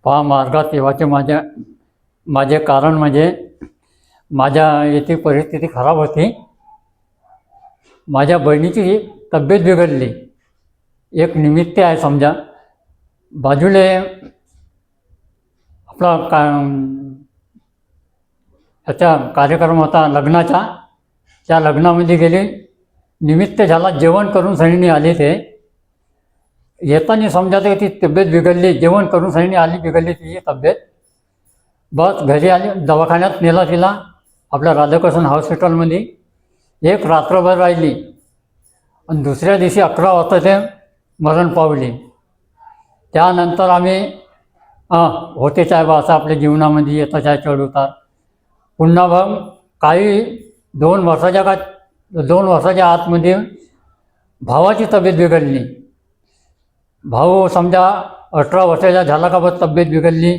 पहा मार्गात येवाचे माझे कारण म्हणजे माझ्या येथे परिस्थिती खराब होती. माझ्या बहिणीची तब्येत बिघडली. एक निमित्त आहे समजा. बाजूले आपला ह्याचा कार्यक्रम होता लग्नाचा. त्या लग्नामध्ये गेले. निमित्त झाला, जेवण करून सणीने आले. ते येताना समजा ते ती तब्येत बिघडली. जेवण करून सणीने आली, बिघडली तिची तब्येत. बस घरी आली, दवाखान्यात नेला तिला आपल्या राधाकृष्ण हॉस्पिटलमध्ये. एक रात्रभर राहिली आणि दुसऱ्या दिवशी 11 वाजता ते मरण पावली. त्यानंतर आम्ही होतेच आहे बा असं आपल्या जीवनामध्ये येतच आहे चढ उतार. पुन्हा मग काही 2 वर्षाच्या आतमध्ये भावाची तब्येत बिघडली. भाऊ समजा 18 वर्षाचा झाला का बस तब्येत बिघडली.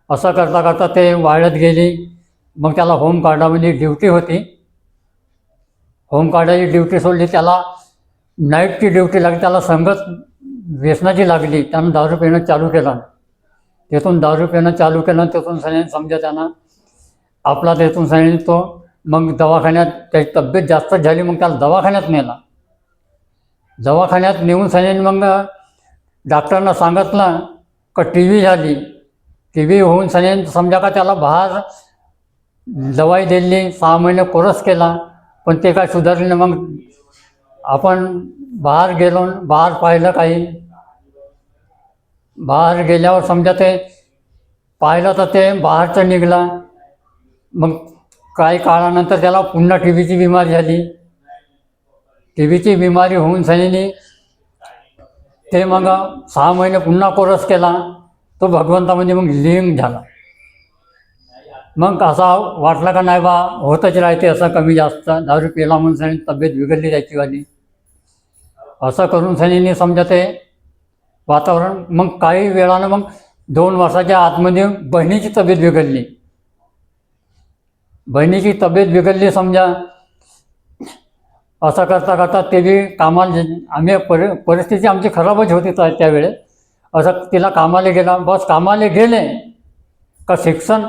असं करता करता ते वाढत गेली. मग त्याला होमगार्डामध्ये ड्युटी होती. होमगार्डाची ड्युटी सोडली, त्याला नाईटची ड्युटी लागली. त्याला संगत व्यसनाची लागली. त्यानं दारू पिणं चालू केलं. तेथून दारू पिणं चालू केलं. तेथून सगळ्यांनी समजा त्यांना आपला तेथून सगळ्यांनी तो मग दवाखान्यात त्याची तब्येत जास्त झाली. मग त्याला दवाखान्यात नेला. दवाखान्यात नेऊन सगळ्यांनी मग डॉक्टरांना सांगितलं का TB झाली. TB होऊन सगळ्यांनी समजा का त्याला बाहेर दवाई दिली. 6 महिने कोर्स केला, पण ते काय सुधारले नाही. मग आपण बाहेर गेलो, बाहेर पाहिलं काही. बाहेर गेल्यावर समजा ते पाहिलं तर ते बाहेरचं निघला. मग काही काळानंतर त्याला पुन्हा TBची बिमारी झाली. TBची बिमारी होऊन सनीने ते मग 6 महिने पुन्हा कोर्स केला. तो भगवंतामध्ये मग लिंग झाला. मग असा वाटला का नाही बा होतच राहते असं कमी जास्त. दारू पिला म्हणून सनी तब्येत बिघडली त्याचीवाली. असं करून सनीने समजा ते वातावरण. मग काही वेळानं मग 2 वर्षाच्या आतमध्ये बहिणीची तब्येत बिघडली. बहिणीची तब्येत बिघडली समजा. असं करता करता ते बी कामाला आम्ही परिस्थिती आमची खराबच होती त्यावेळेस. असं तिला कामाला गेला. बस कामाला गेले का शिक्षण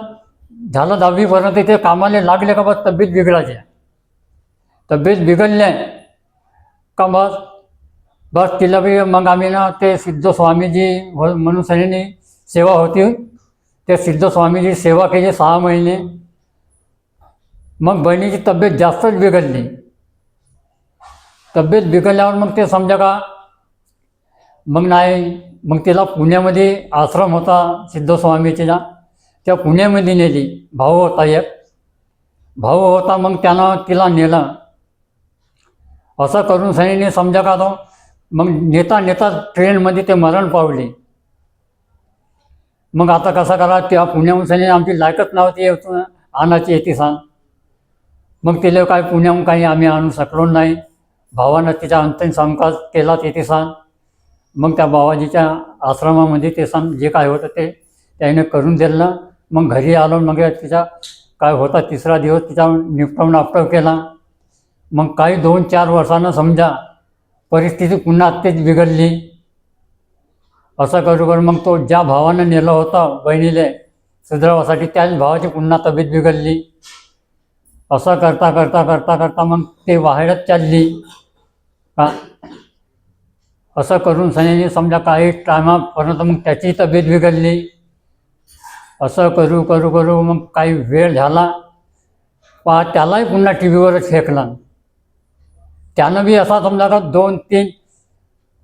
झालं 10वीपर्यंत. ते कामाला लागले का बस तब्येत बिघडायची. तब्येत बिघडले का बस तिला बी मग आम्ही ना ते सिद्ध स्वामीजी म्हणून सगळ्यांनी सेवा होती. ते सिद्ध स्वामीजी सेवा केली 6 महिने. मग बहिणीची तब्येत जास्तच बिघडली. तब्येत बिघडल्यावर मग ते समजा का मग नाही. मग तिला पुण्यामध्ये आश्रम होता सिद्ध स्वामीचा, त्या पुण्यामध्ये नेली. भाऊ होता एक भाऊ होता. मग त्यानं तिला नेलं. असं करून सनीने समजा का तो मग नेता ट्रेनमध्ये ते मरण पावली. मग आता कसं करा, त्या पुण्याहून सनी आमची लायकच नव्हती आणायची येते सांग. मग तिला काय पुण्याहून काही आम्ही आणू शकलो नाही. भावानं तिचा अंतिम संस्कार केला तिथे सांग. मग त्या बाबाजीच्या आश्रमामध्ये ते सांग जे काय होतं ते त्याने करून दिलं. मग घरी आलो. मग तिचा काय होता 3रा दिवस तिचा निपटव केला. मग काही 2-4 वर्षानं समजा परिस्थिती पुन्हा तेच बिघडली. असं करू मग तो ज्या भावानं नेलं होतं बहिणीले सुधारावासाठी त्याच भावाची पुन्हा तब्येत बिघडली. असं करता करता करता करता मग ते वाढत चालली. असं करून सनीने समजा काही टायमापर्यंत मग त्याची तब्येत बिघडली. असं करू मग काही वेळ झाला. त्यालाही पुन्हा TBवरच फेकला. त्यानं बी असा समजा का 2-3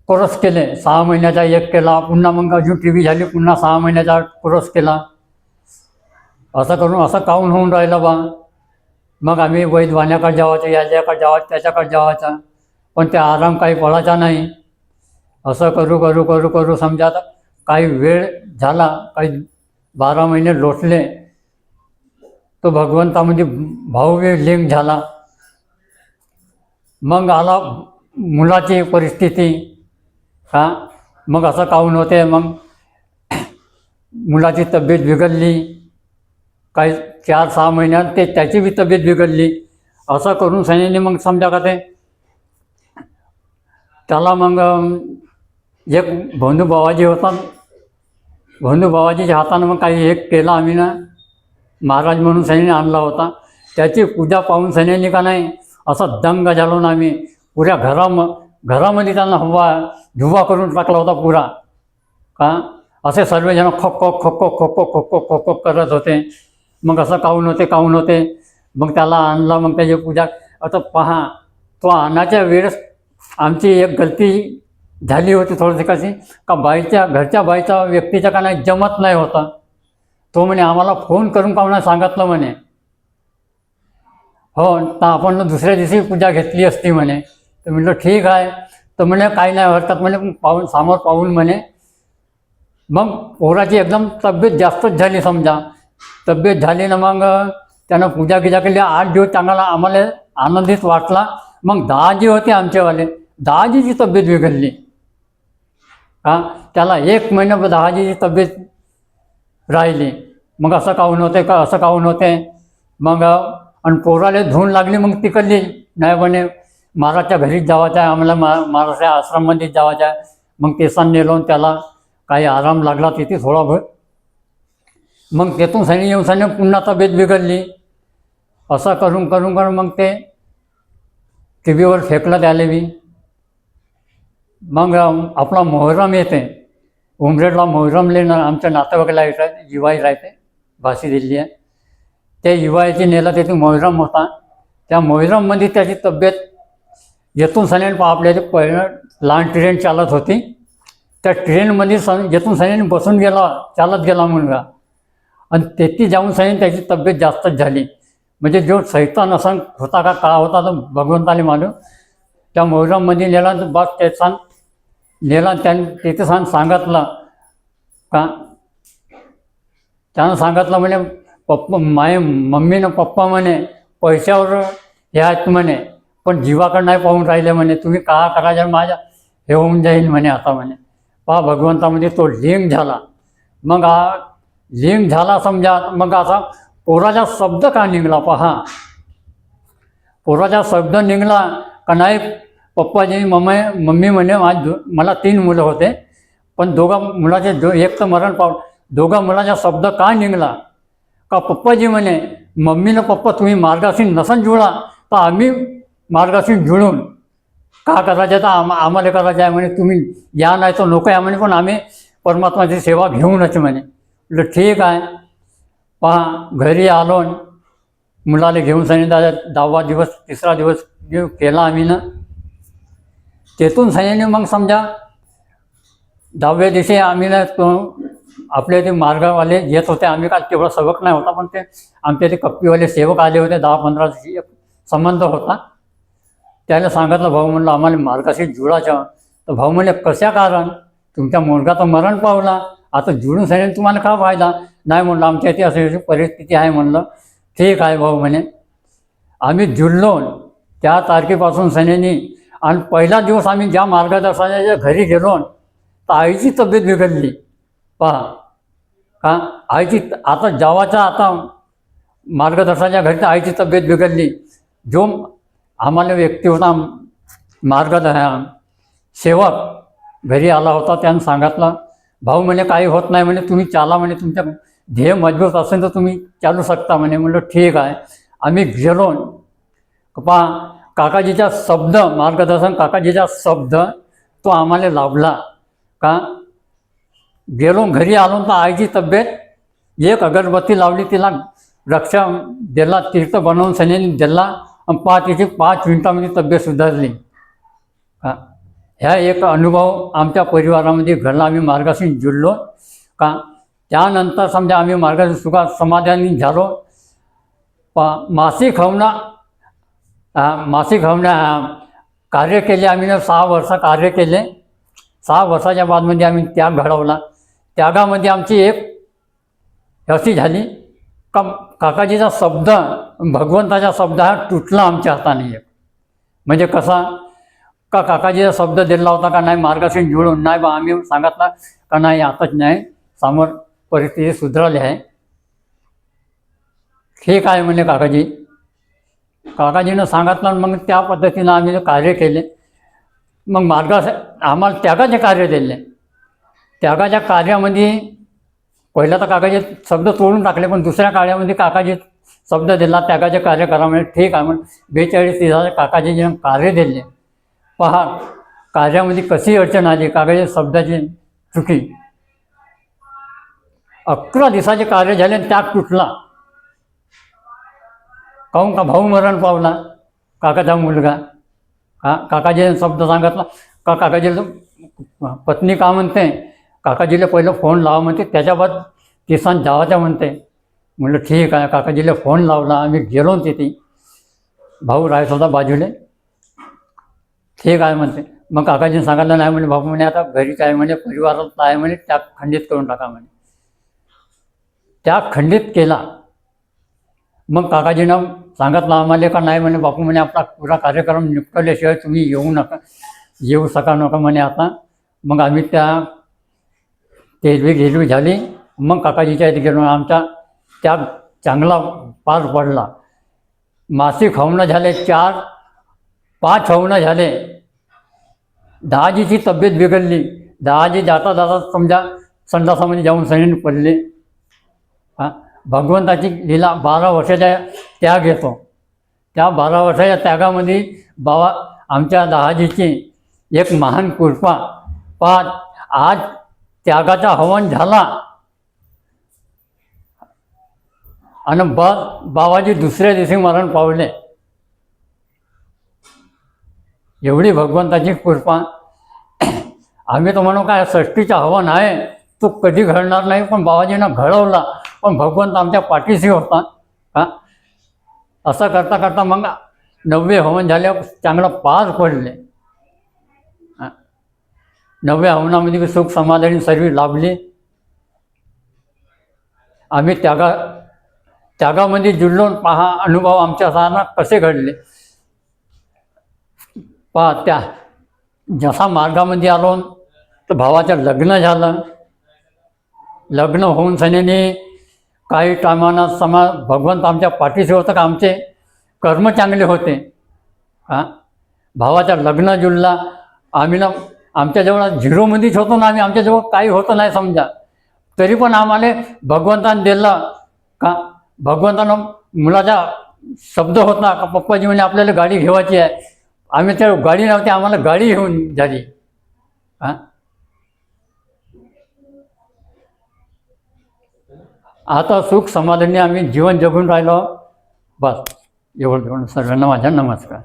कोर्स केले. 6 महिन्याचा एक केला. पुन्हा मग अजून TB झाली. पुन्हा 6 महिन्याचा कोर्स केला. असं करून असं काऊन होऊन राहिलं बा. मग आम्ही वैद्यवाण्याकडे जावायचं, याच्याकडे जावायचं, त्याच्याकडे जावायचा, पण ते आराम काही पडायचा नाही. असं करू समजा आता काही वेळ झाला. काही 12 महिने लोटले. तो भगवंतामध्ये भाऊ लिंग झाला. मग आला मुलाची परिस्थिती. मग असं काऊन होते. मग मुलाची तब्येत बिघडली. काही 4-6 महिन्यात ते त्याची बी तब्येत बिघडली. असं करून सनीने मग समजा का ते त्याला मग एक बंधू बाबाजी होता भाऊजीच्या हातानं मग काही एक केलं आम्ही ना, महाराज म्हणून सैन्याने आणला होता. त्याची पूजा पाहून सैन्याने का नाही असा दंग झालो ना आम्ही. पुऱ्या घरामध्ये त्यांना धुवा करून टाकला होता पुरा. का असे सर्वजण खोक खोक खोक खोक खोक खोक खोक खोक खोक करत होते. मग असं काहून होते. मग त्याला आणला, मग त्याची पूजा. आता पहा, तो आणाच्या वेळेस आमची एक गलती झाली होती थोडीशी. कशी का घरच्या बाईचा व्यक्तीच्या का नाही जमत नाही होता. तो म्हणे आम्हाला फोन करून का नाही सांगितलं म्हणे. हो, तर आपण दुसऱ्या दिवशी पूजा घेतली असती म्हणे. तर म्हटलं ठीक आहे. तर म्हणे काही नाही हरकत म्हणे, समोर पाहून म्हणे. मग पोराची एकदम तब्येत जास्तच झाली समजा. तब्येत झाली ना, मग त्यानं पूजा केली. 8 दिवस चांगला आम्हाला आनंदित वाटला. मग दाजी होते आमचेवाले, दाजीची तब्येत बिघडली. त्याला 1 महिना दाजीची तब्येत राहिली. मग असं काहून होते. मग आणि पोराला धुवून लागली. मग तिकडली नाही म्हणे महाराजच्या घरीच जावायचं आहे आम्हाला, महाराजच्या आश्रममध्येच जावायचं आहे. मग तेसान नेलो, त्याला काही आराम लागला तिथे थोडाभर. मग तेथून येऊन पुन्हा तब्येत बिघडली. असं करून मग ते टीव्हीवर फेकलं त्याला बी. मग आपला मोहरम येते, उमरेडला मोहरम लेणं आमच्या नातेवाईकाला येतात, युवाई राहते, भासी दिल्ली आहे. त्या युवाईची नेला तिथे मोहरम होता. त्या मोहरममध्ये त्याची तब्येत येथून सैन्याने आपल्या पहिलं लहान ट्रेन चालत होती. त्या ट्रेनमध्ये येथून सैन्याने बसून चालत गेला मुलगा. आणि तेथी जाऊन सैन्याने त्याची तब्येत जास्तच झाली. म्हणजे जो सैतान असा होता का होता तर भगवंताने मालूम. त्या मोहरममध्ये नेला तर बस त्याचा नेला. तिथे सांगितलं का, त्यानं सांगितलं म्हणे मम्मीनं पप्पा म्हणे पैशावर हे आहेत म्हणे, पण जीवाकडं नाही पाहून राहिले म्हणे. तुम्ही का करायचं माझ्या हे होऊन जाईल म्हणे आता म्हणे. पहा भगवंतामध्ये तो लिंग झाला. मग लिंग झाला समजा. मग असा पोराचा शब्द का निघला पहा. पोराचा शब्द निघला का नाही. पप्पाजी मम्मी म्हणे मला 3 मुलं होते, पण दोघा मुलाचे एक तर मरण पावलं. दोघा मुलाचा शब्द का निघला का पप्पाजी म्हणे मम्मीनं पप्पा तुम्ही मार्गाशी नसन जुळा तर आम्ही मार्गाशी जुळून का करायचं तर आम्हाला करायचं आहे म्हणे. तुम्ही या नाही तर नको आहे म्हणे, पण आम्ही परमात्माची सेवा घेऊनच म्हणे. म्हटलं ठीक आहे. पहा घरी आलो, मुलाला घेऊन सांगितलं. 10वा दिवस 3रा दिवस केला आम्ही ना. तेथून सैन्याने मग समजा 10व्या दिवशी आम्ही ना आपले ते मार्गवाले येत होते. आम्ही काय तेवढा सबक नाही होता, पण ते आमचे ते कप्पीवाले सेवक आले होते. 10-15 दिवशी संबंध होता. त्याला सांगितलं भाऊ म्हणलं आम्हाला मार्गाशी जुळायचं. तर भाऊ म्हणले कशा कारण, तुमच्या मुलगा तर मरण पावला, आता जुळून सैन्याने तुम्हाला का फायदा नाही. म्हणलं आमच्या इथे अशी परिस्थिती आहे. म्हणलं ठीक आहे भाऊ म्हणे. आम्ही जुळलो त्या तारखेपासून सैन्याने. आणि पहिला दिवस आम्ही ज्या मार्गदर्शनाच्या घरी गेलो तर आईची तब्येत बिघडली. पहा का आईची आता आता मार्गदर्शनाच्या घरी तर आईची तब्येत बिघडली. जो आम्हाला व्यक्ती होता सेवक घरी आला होता, त्यानं सांगितलं भाऊ म्हणे काही होत नाही म्हणे, तुम्ही चाला म्हणे, तुमच्या ध्येय मजबूत असेल तर तुम्ही चालू शकता म्हणे. म्हणलं ठीक आहे. आम्ही गेलो. पहा काकाजीचा शब्द, मार्गदर्शन काकाजीचा शब्द तो आम्हाला लाभला. का गेलो घरी आलो तर आईची तब्येत, एक अगरबत्ती लावली, तिला रक्षा दिला, तीर्थ बनवून सैन्याने दिला. आणि तिची 5 मिनिटामध्ये तब्येत सुधारली. ह्या एक अनुभव आमच्या परिवारामध्ये घडला. आम्ही मार्गाशी जुळलो. का त्यानंतर समजा आम्ही मार्गाशी सुखात समाधानी झालो. मासिक हवना कार्य केले आम्ही. 6 वर्ष कार्य केले. 6 वर्षाच्या बादमध्ये आम्ही त्याग घडवला. त्यागामध्ये आमची एक अशी झाली का काकाजीचा शब्द, भगवंताचा शब्द हा तुटला आमच्या हाताने. एक म्हणजे कसा का काकाजीचा शब्द दिला होता का नाही मार्गाशी जुळून नाही बा. आम्ही सांगितलं का नाही आताच नाही, समोर परिस्थिती सुधारली आहे. ठीक आहे म्हणे काकाजीनं सांगितलं. मग त्या पद्धतीनं आम्ही कार्य केले. मग आम्हाला त्यागाचे कार्य दिले. त्यागाच्या कार्यामध्ये पहिला तर काकाचे शब्द तोडून टाकले, पण दुसऱ्या काळामध्ये काकाजी शब्द दिला त्यागाचे कार्य करा म्हणजे ठीक आहे. म्हणून 42 दिवसाचे काकाजी जे कार्य दिले, पहा कार्यामध्ये कशी अडचण आली, काकाच्या शब्दाची चुकी. 11 दिवसाचे कार्य झाले आणि त्यात तुटला. काहून का भाऊ मरण पावला, काकाचा मुलगा. काकाजीने शब्द सांगितला का काकाजीला पत्नी का म्हणते, काकाजीला पहिलं फोन लावा म्हणते, त्याच्या बाद किसान जावाच्या म्हणते. म्हटलं ठीक आहे. काकाजीला फोन लावला, आम्ही गेलो तिथे. भाऊ राहत होता बाजूले. ठीक आहे म्हणते. मग काकाजीने सांगितलं नाही म्हणे बापू म्हणे आता घरीच आहे म्हणे, परिवारात आहे म्हणे, त्या खंडित करून टाका म्हणे. त्या खंडित केला. मग काकाजीनं सांगितलं आम्हाला का नाही म्हणे बापू म्हणे आपला पुरा कार्यक्रम निपटल्याशिवाय तुम्ही येऊ शका नका म्हणे आता. मग आम्ही त्या तेलवी झाली. मग काकाजीच्या इथे गेलो. आमचा त्या चांगला पार पडला. मासिक हवनं झाले, 4-5 हवनं झाले. दहाजीची तब्येत बिघडली. दहाजी जाता जाता समजा संडासामध्ये जाऊन सैन पडले. भगवंताची लीला 12 वर्षाच्या त्याग येतो. त्या 12 वर्षाच्या त्यागामध्ये बाबा आमच्या दहाजीची एक महान कृपा. पण आज त्यागाचा हवन झाला आणि बाबाजी दुसऱ्या दिवशी मरण पावले. एवढी भगवंताची कृपा. आम्ही तर म्हणू काय 60चा हवन आहे तो कधी घडणार नाही, पण बाबाजीनं घडवला. पण भगवंत आमच्या पाठीशी होता. असं करता करता मग 90 हवन झाल्यावर चांगलं पार पडले. 90 हवनामध्ये सुख समाधानी सर्व लाभली. आम्ही त्यागामध्ये जुळलो. पहा अनुभव आमच्या सहाना कसे घडले. पहा त्या जसा मार्गामध्ये आलो तर भावाचं लग्न झालं. लग्न होऊन सनेने काही टायमानं भगवंत आमच्या पाठीशी होतं का आमचे कर्म चांगले होते. भावाचं लग्न जुळला. आम्ही ना आमच्याजवळ झिरोमध्येच होतो ना, आम्ही आमच्याजवळ काही होतं नाही समजा, तरी पण आम्हाला भगवंतानं दिलं का. भगवंतानं मुलाचा शब्द होता का पप्पाजी म्हणे आपल्याला गाडी घेवायची आहे. आम्ही त्या गाडी नव्हती, आम्हाला गाडी घेऊन झाली. आता सुख समाधानी आम्ही जीवन जगून राहिलो. बस एवढं सर्वांना माझा नमस्कार.